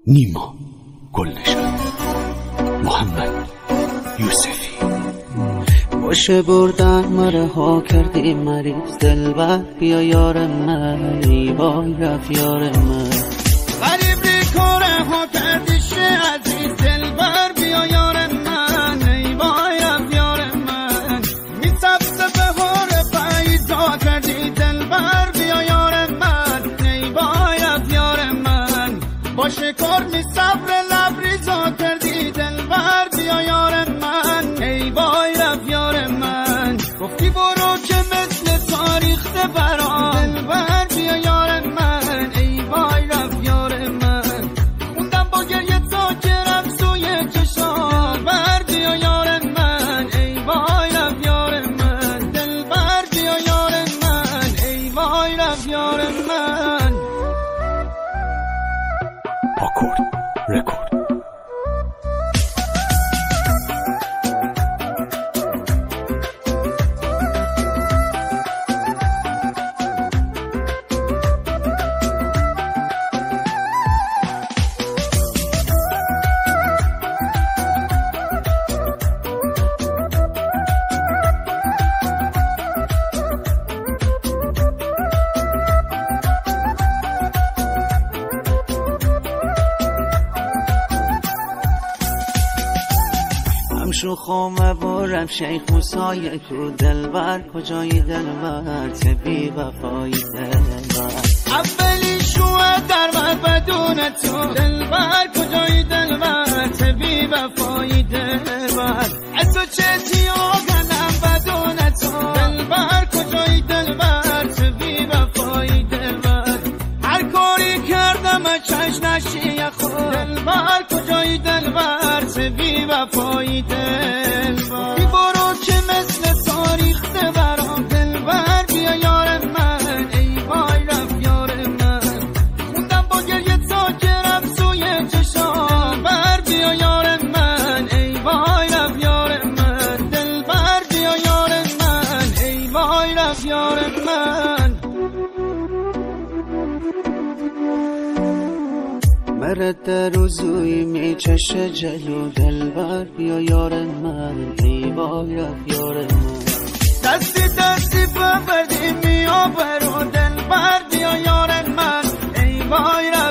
نیما گلنشان، محمد یوسفی. باشه بردن مره ها کردی مریض دلبر، بیا یار من ای وای رفت یار من. غریب ری کاره ها کردی شه عزیز دلبر، بیا یار من ای وای رفت یار من. می سبسه بهار پیدا کردی دلبر، بیا یار من ای وای رفت یار من. باشه کار می صبر لبریزا کردی دلبر، بیا یار من ای وای رفت یار من. گفتی برو که مثل تاریخ برا دلبر، بیا یار من ای وای رفت یار من. خوندم با گریه تا که رفت سوی چشام بر، بیا یار من ای وای رفت یار من. دلبر بیا یار من ای وای رفت یار من. آکورد رکورد. شوخم بارم شیخ موسای تو دلبر، کجایی دلبر تبی وفایی دلبر. اولی شوه در من بدون تو دلبر، کجایی دلبر تبی وفایی دلبر. از تو چه آگنم بدون تو دلبر، کجایی دلبر تبی وفایی دلبر. هر کاری کردم چش نشی خود دلبر، کجایی دلبر تبی وفایی دلبر. بی برو که مثل تاریخ برام دلبر، بیا یار من ای وای رفت یار من. خوندم با گریه تا که رفت سوی چشام بر، بیا یار من ای وای رفت یار من. دلبر بیا یار من ای وای رفت یار من. مرد روزوی می چشه جلو دلبر، بیا یار من ای وای رفت یار من. دستی دستی ببردی میا برو دلبر، بیا یار من ای وای رفت